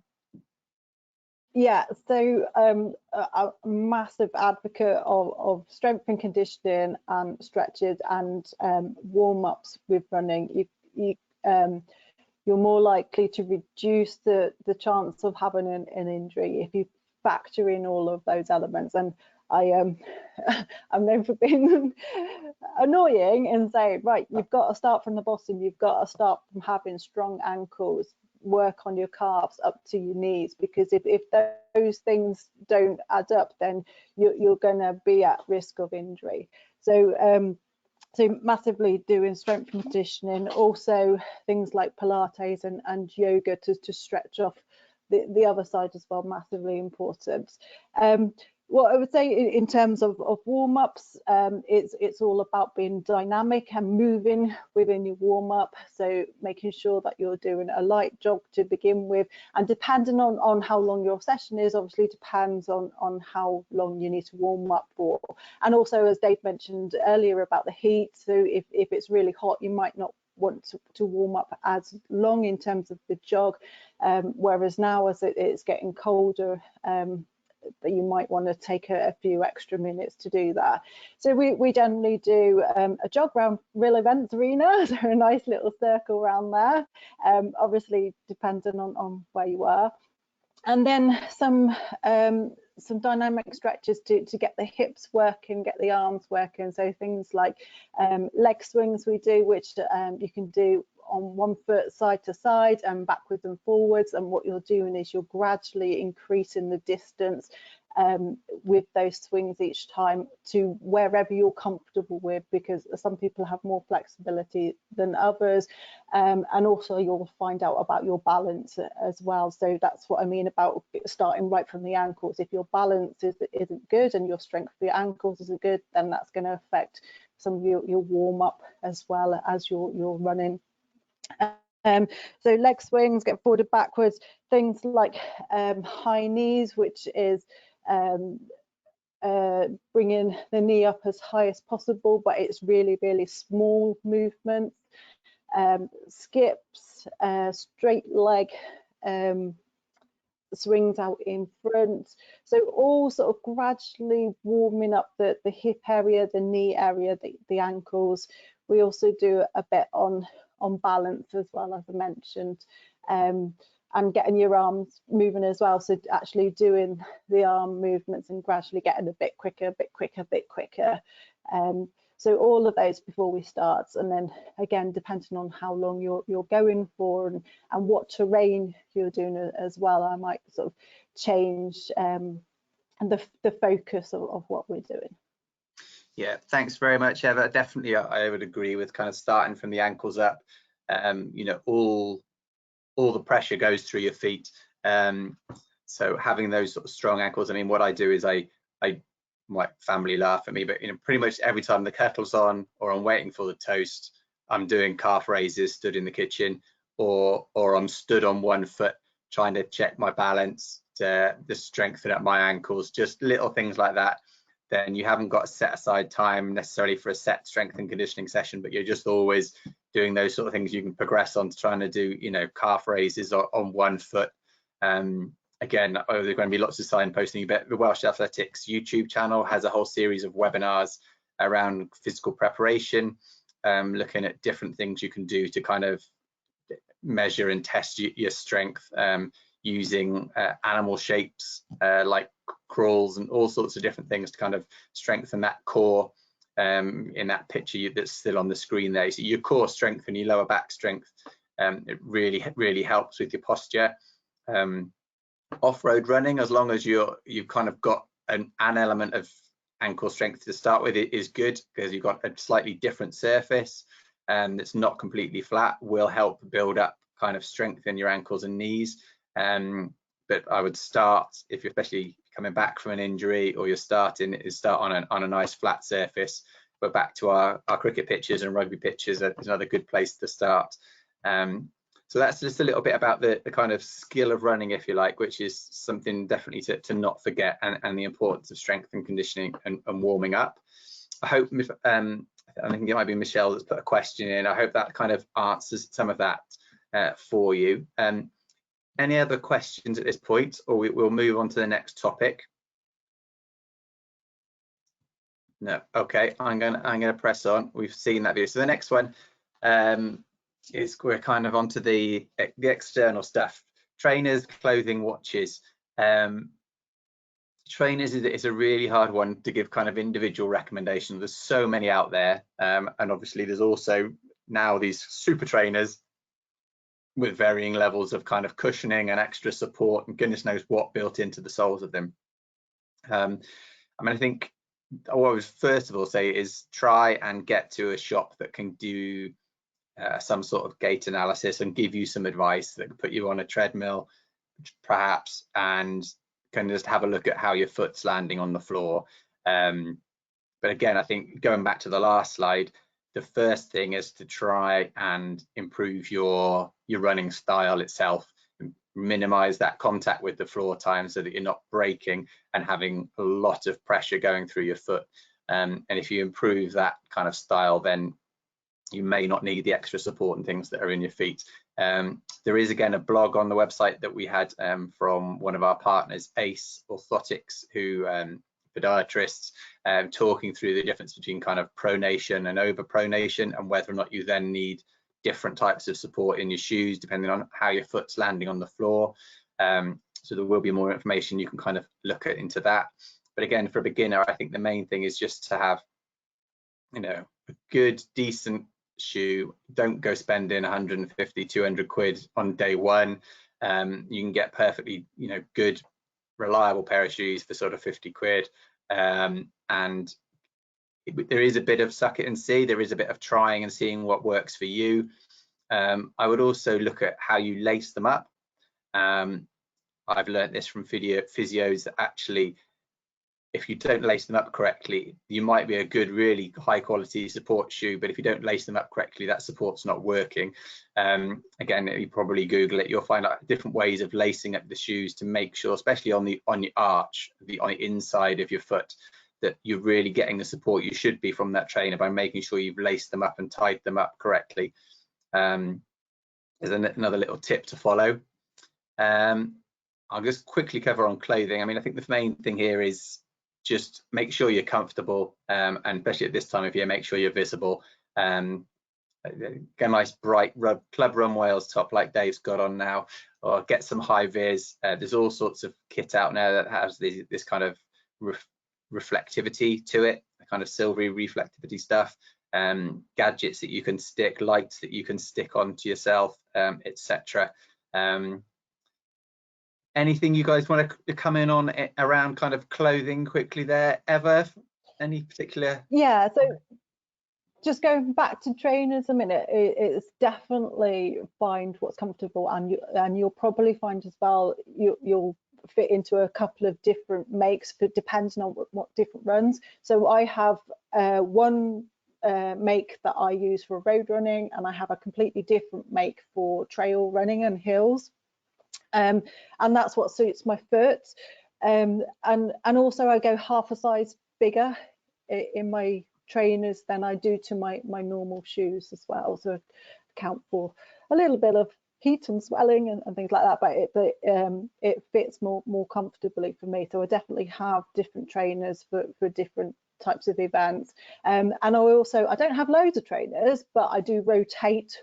Yeah, so a massive advocate of strength and conditioning and stretches and warm-ups with running. You're more likely to reduce the chance of having an injury if you factor in all of those elements. And I'm known for being annoying and saying, right, you've got to start from the bottom. You've got to start from having strong ankles, work on your calves up to your knees, because if those things don't add up, then you're going to be at risk of injury. So massively doing strength and conditioning, also things like Pilates and yoga to stretch off the other side as well, massively important. What I would say in terms of warm-ups, it's all about being dynamic and moving within your warm-up. So making sure that you're doing a light jog to begin with, and depending on how long your session is, obviously depends on how long you need to warm up for. And also, as Dave mentioned earlier about the heat, so if it's really hot, you might not want to warm up as long in terms of the jog, whereas now as it's getting colder, that you might want to take a few extra minutes to do that. So we generally do a jog around Rhyl Events Arena, so a nice little circle around there, obviously depending on where you are, and then some dynamic stretches to get the hips working, get the arms working. So things like leg swings we do, which you can do on one foot side to side and backwards and forwards, and what you're doing is you're gradually increasing the distance with those swings each time to wherever you're comfortable with, because some people have more flexibility than others, and also you'll find out about your balance as well. So that's what I mean about starting right from the ankles. If your balance isn't good and your strength for your ankles isn't good, then that's going to affect some of your warm up as well as your running. So leg swings, get forward and backwards, things like high knees, which is bringing the knee up as high as possible, but it's really, really small movements. Skips, straight leg swings out in front. So all sort of gradually warming up the hip area, the knee area, the ankles. We also do a bit on balance as well, as I mentioned, and getting your arms moving as well. So actually doing the arm movements and gradually getting a bit quicker, a bit quicker, a bit quicker. So all of those before we start, and then again, depending on how long you're going for and what terrain you're doing as well, I might sort of change and the focus of what we're doing. Yeah, thanks very much, Eva. Definitely, I would agree with kind of starting from the ankles up. You know, all the pressure goes through your feet. So having those sort of strong ankles. I mean, what I do is my family laugh at me, but you know, pretty much every time the kettle's on or I'm waiting for the toast, I'm doing calf raises stood in the kitchen, or I'm stood on one foot trying to check my balance to strengthen up my ankles, just little things like that. Then you haven't got to set aside time necessarily for a set strength and conditioning session, but you're just always doing those sort of things. You can progress on to trying to do, you know, calf raises on one foot. Again, there are going to be lots of signposting, but the Welsh Athletics YouTube channel has a whole series of webinars around physical preparation, looking at different things you can do to kind of measure and test your strength, using animal shapes like crawls and all sorts of different things to kind of strengthen that core. In that picture that's still on the screen there, so your core strength and your lower back strength, it really helps with your posture. Off-road running, as long as you've kind of got an element of ankle strength to start with, it is good because you've got a slightly different surface that's not completely flat, will help build up kind of strength in your ankles and knees. But I would start, if you're especially coming back from an injury or you're starting, is start on a nice flat surface. But back to our cricket pitches and rugby pitches is another good place to start. So that's just a little bit about the kind of skill of running, if you like, which is something definitely to not forget, and the importance of strength and conditioning and warming up. I hope, I think it might be Michelle that's put a question in. I hope that kind of answers some of that for you. Any other questions at this point, or we'll move on to the next topic? No. Okay, I'm gonna press on. We've seen that video. So the next one is we're kind of onto the external stuff. Trainers, clothing, watches. Trainers is a really hard one to give kind of individual recommendations. There's so many out there, and obviously there's also now these super trainers with varying levels of kind of cushioning and extra support and goodness knows what built into the soles of them. I mean, I think what I would first of all say is try and get to a shop that can do some sort of gait analysis and give you some advice that can put you on a treadmill perhaps and can just have a look at how your foot's landing on the floor. But again, I think going back to the last slide, the first thing is to try and improve your running style itself, minimize that contact with the floor time so that you're not breaking and having a lot of pressure going through your foot. And if you improve that kind of style, then you may not need the extra support and things that are in your feet. There is again a blog on the website that we had from one of our partners, ACE Orthotics, who podiatrists, talking through the difference between kind of pronation and overpronation and whether or not you then need different types of support in your shoes depending on how your foot's landing on the floor. So there will be more information you can kind of look at into that. But again, for a beginner, I think the main thing is just to have, you know, a good, decent shoe. Don't go spending 150, 200 quid on day one. You can get perfectly, you know, good, reliable pair of shoes for sort of 50 quid. And there is a bit of suck it and see. There is a bit of trying and seeing what works for you. I would also look at how you lace them up. I've learned this from physios that actually if you don't lace them up correctly, you might be a good, really high quality support shoe, but if you don't lace them up correctly, that support's not working. Again, you probably Google it, you'll find out different ways of lacing up the shoes to make sure, especially on the arch, on the inside of your foot, that you're really getting the support you should be from that trainer by making sure you've laced them up and tied them up correctly. There's another little tip to follow. I'll just quickly cover on clothing. I mean, I think the main thing here is just make sure you're comfortable, and especially at this time of year, make sure you're visible. Get a nice bright club run Wales top like Dave's got on now, or get some high vis. There's all sorts of kit out now that has this kind of reflectivity to it, kind of silvery reflectivity stuff. Gadgets that you can stick, lights that you can stick onto yourself, etc. Anything you guys want to come in on around kind of clothing quickly there, Eva? Any particular? Yeah, so just going back to trainers a minute, it's definitely find what's comfortable, and you'll probably find as well you'll fit into a couple of different makes, but depending on what different runs. So I have one make that I use for road running, and I have a completely different make for trail running and hills. And that's what suits my foot, and also I go half a size bigger in my trainers than I do to my normal shoes as well, so account for a little bit of heat and swelling and things like that, but it fits more comfortably for me. So I definitely have different trainers for different types of events, and I don't have loads of trainers, but I do rotate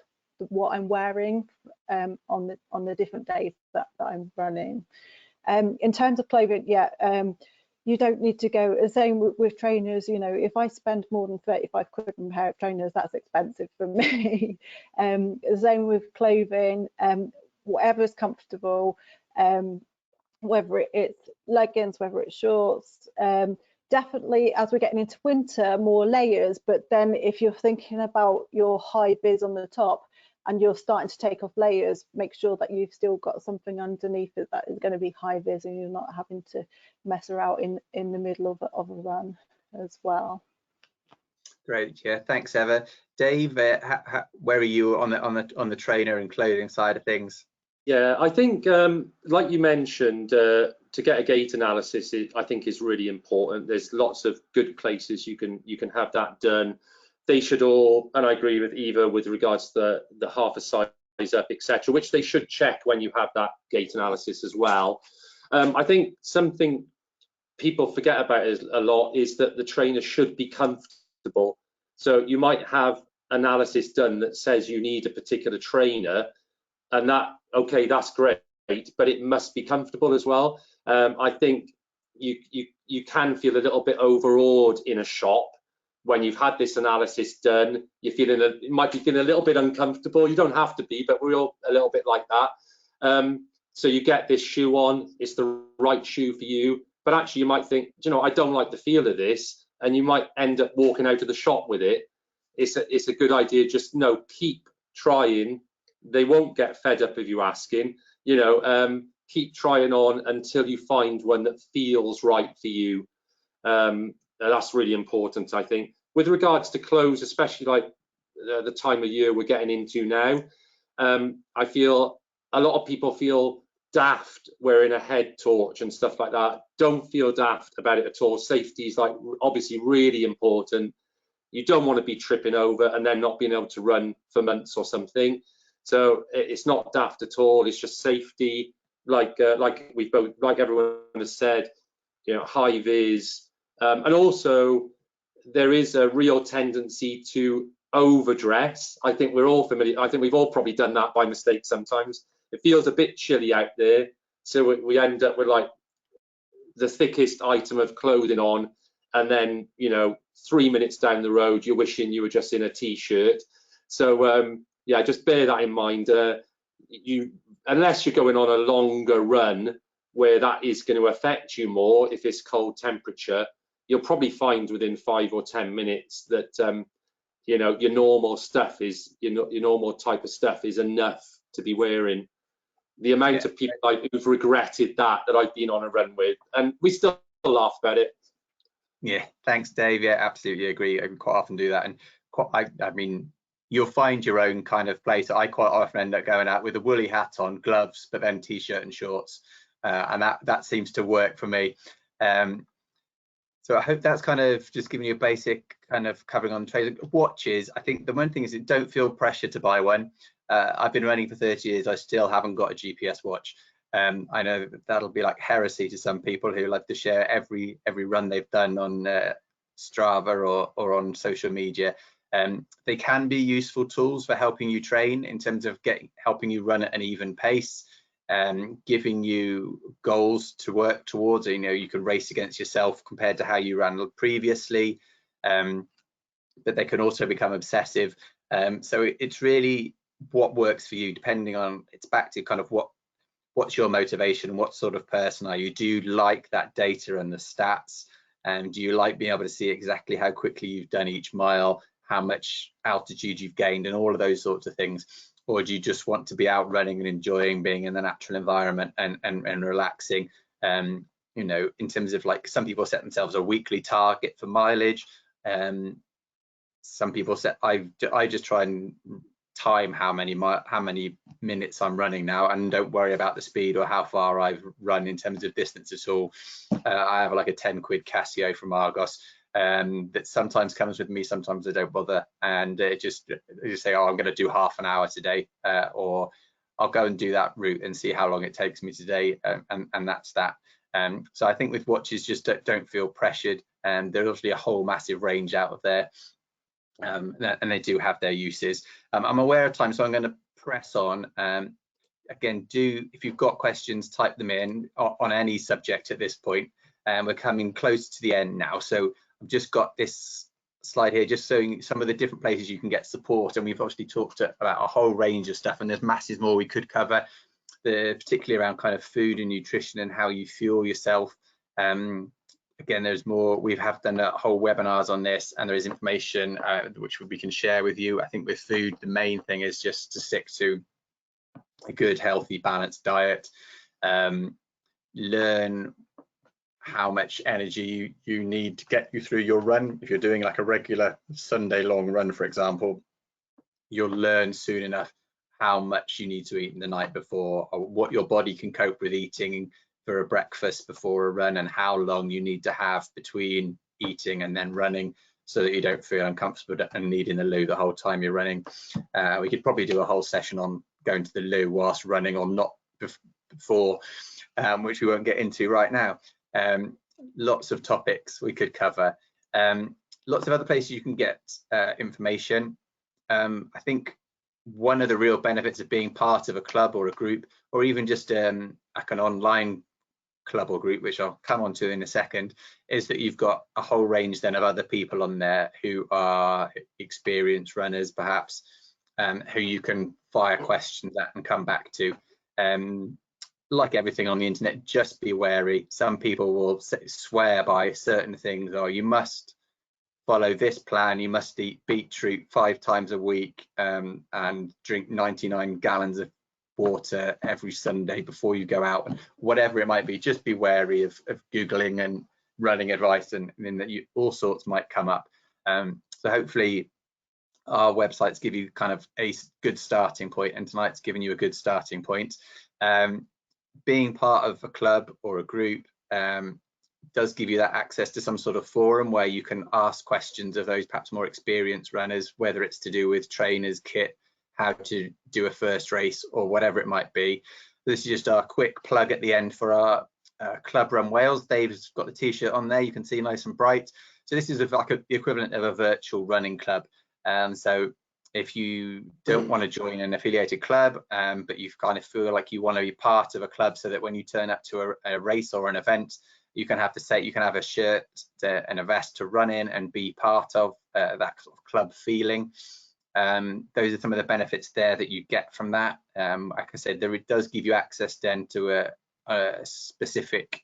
what I'm wearing on the different days that I'm running. In terms of clothing, you don't need to go, same with trainers, you know, if I spend more than 35 quid on a pair of trainers, that's expensive for me. Same with clothing, whatever's comfortable, whether it's leggings, whether it's shorts. Definitely, as we're getting into winter, more layers, but then if you're thinking about your high vis on the top and you're starting to take off layers, make sure that you've still got something underneath it that is going to be high vis, and you're not having to mess around in the middle of a run as well. Great, yeah, thanks, Eva. Dave, where are you on the trainer and clothing side of things? Yeah, I think like you mentioned, to get a gait analysis, I think is really important. There's lots of good places you can have that done. They should all, and I agree with Eva with regards to the half a size up, etc., which they should check when you have that gait analysis as well. I think something people forget about a lot is that the trainer should be comfortable. So you might have analysis done that says you need a particular trainer, and that's great, but it must be comfortable as well. I think you can feel a little bit overawed in a shop when you've had this analysis done. You might be feeling a little bit uncomfortable. You don't have to be, but we're all a little bit like that. So you get this shoe on, it's the right shoe for you, but actually you might think, you know, I don't like the feel of this, and you might end up walking out of the shop with it. It's a good idea, just keep trying. They won't get fed up of you asking, you know, keep trying on until you find one that feels right for you. That's really important, I think. With regards to clothes, especially like the time of year we're getting into now, I feel a lot of people feel daft wearing a head torch and stuff like that. Don't feel daft about it at all. Safety is like obviously really important. You don't want to be tripping over and then not being able to run for months or something. So it's not daft at all. It's just safety, like everyone has said, you know, high vis. And also, there is a real tendency to overdress. I think we're all familiar. I think we've all probably done that by mistake sometimes. It feels a bit chilly out there, so we end up with like the thickest item of clothing on, and then, you know, 3 minutes down the road, you're wishing you were just in a t-shirt. So yeah, just bear that in mind. Unless you're going on a longer run where that is going to affect you more, if it's cold temperature, you'll probably find within 5 or 10 minutes that you know, your normal stuff is your normal type of stuff is enough to be wearing. The amount of people who've regretted that I've been on a run with, and we still laugh about it. Yeah, thanks, Dave. Yeah, absolutely agree. I quite often do that, and I mean, you'll find your own kind of place. I quite often end up going out with a woolly hat on, gloves, but then t-shirt and shorts, and that seems to work for me. So I hope that's kind of just giving you a basic kind of covering on trade. Watches, I think the one thing is, don't feel pressure to buy one. I've been running for 30 years. I still haven't got a GPS watch. I know that'll be like heresy to some people who like to share every run they've done on Strava or on social media. They can be useful tools for helping you train in terms of helping you run at an even pace, giving you goals to work towards. You know, you can race against yourself compared to how you ran previously, but they can also become obsessive. So it's really what works for you, depending on, it's back to kind of what's your motivation and what sort of person are you. Do you like that data and the stats? And do you like being able to see exactly how quickly you've done each mile, how much altitude you've gained, and all of those sorts of things? Or do you just want to be out running and enjoying being in the natural environment and relaxing? You know, in terms of, like, some people set themselves a weekly target for mileage. Some people set, I just try and time how many minutes I'm running now, and don't worry about the speed or how far I've run in terms of distance at all. I have like a 10 quid Casio from Argos that sometimes comes with me, sometimes I don't bother, and I just say, oh, I'm going to do half an hour today, or I'll go and do that route and see how long it takes me today, and that's that. So I think with watches, just don't feel pressured, and there's obviously a whole massive range out of there, and they do have their uses. I'm aware of time, so I'm going to press on. Again, if you've got questions, type them in on any subject at this point. We're coming close to the end now, so I've just got this slide here just showing some of the different places you can get support, and we've obviously talked about a whole range of stuff, and there's masses more we could cover, particularly around kind of food and nutrition and how you fuel yourself. Again, there's more. We have done a whole webinars on this, and there is information which we can share with you. I think with food, the main thing is just to stick to a good, healthy, balanced diet. Learn how much energy you need to get you through your run. If you're doing like a regular Sunday long run, for example, you'll learn soon enough how much you need to eat in the night before, or what your body can cope with eating for a breakfast before a run, and how long you need to have between eating and then running, so that you don't feel uncomfortable and needing the loo the whole time you're running. We could probably do a whole session on going to the loo whilst running or not before, which we won't get into right now. Lots of topics we could cover. Lots of other places you can get information. I think one of the real benefits of being part of a club or a group, or even just like an online club or group, which I'll come on to in a second, is that you've got a whole range then of other people on there who are experienced runners, perhaps, who you can fire questions at and come back to. Like everything on the internet, just be wary. Some people will swear by certain things, or you must follow this plan, you must eat beetroot 5 times a week, and drink 99 gallons of water every Sunday before you go out, whatever it might be. Just be wary of Googling and running advice, and then that all sorts might come up. So hopefully our websites give you kind of a good starting point, and tonight's giving you a good starting point. Being part of a club or a group does give you that access to some sort of forum where you can ask questions of those perhaps more experienced runners, whether it's to do with trainers, kit, how to do a first race, or whatever it might be. This is just our quick plug at the end for our Club Run Wales. Dave's got the t-shirt on there, you can see, nice and bright. So this is like the equivalent of a virtual running club. So if you don't want to join an affiliated club, but you kind of feel like you want to be part of a club, so that when you turn up to a race or an event, you can have a shirt and a vest to run in and be part of that sort of club feeling. Those are some of the benefits there that you get from that. Like I said, it does give you access then to a specific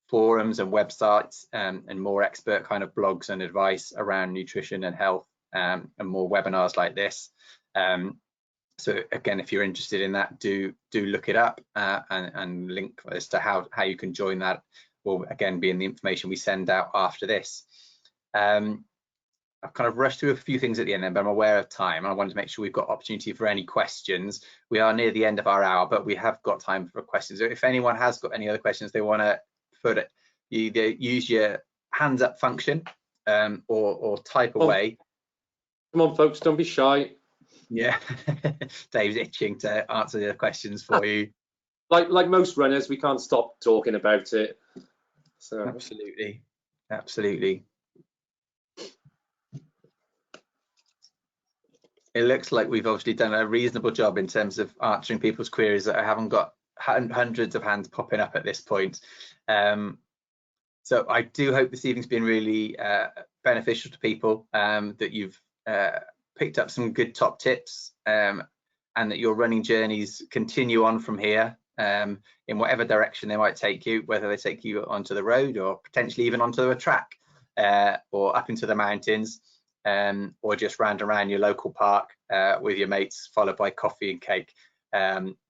forums and websites, and more expert kind of blogs and advice around nutrition and health, and more webinars like this. So again, if you're interested in that, do look it up, and link as to how you can join that will again be in the information we send out after this. I've kind of rushed through a few things at the end then, but I'm aware of time. I wanted to make sure we've got opportunity for any questions. We are near the end of our hour, but we have got time for questions. So if anyone has got any other questions they want to put it, either use your hands up function or type away. Come on, folks, don't be shy. Yeah, Dave's itching to answer the questions for you. Like most runners, we can't stop talking about it. So Absolutely, absolutely. It looks like we've obviously done a reasonable job in terms of answering people's queries that I haven't got hundreds of hands popping up at this point. So I do hope this evening's been really beneficial to people, that you've picked up some good top tips, and that your running journeys continue on from here, in whatever direction they might take you, whether they take you onto the road or potentially even onto a track, or up into the mountains, or just round around your local park with your mates, followed by coffee and cake.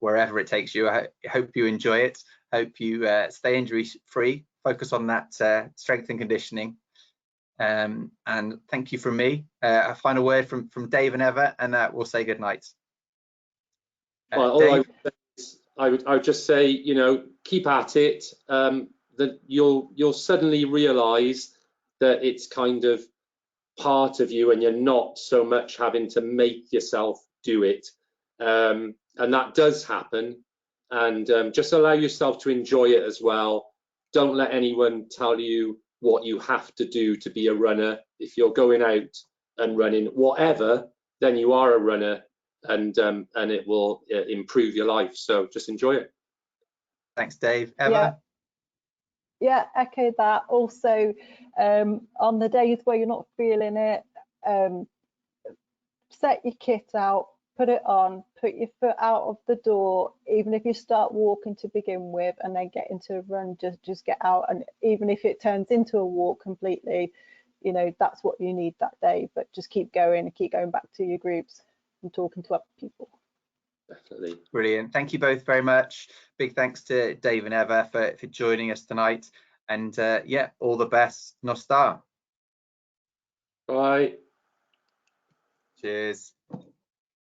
Wherever it takes you, I hope you enjoy it. Hope you stay injury free, focus on that strength and conditioning. And thank you from me. A final word from Dave and Eva, and we'll say good night. Well, I would just say, you know, keep at it. That you'll suddenly realise that it's kind of part of you, and you're not so much having to make yourself do it. And that does happen. And just allow yourself to enjoy it as well. Don't let anyone tell you what you have to do to be a runner. If you're going out and running whatever, then you are a runner, and it will improve your life. So just enjoy it. Thanks, Dave. Eva? Yeah, echo that. Also, on the days where you're not feeling it, set your kit out, put it on, put your foot out of the door, even if you start walking to begin with and then get into a run, just get out. And even if it turns into a walk completely, you know, that's what you need that day. But just keep going and keep going back to your groups and talking to other people. Definitely. Brilliant. Thank you both very much. Big thanks to Dave and Eva for joining us tonight. And yeah, all the best. Nostar. Bye. Cheers.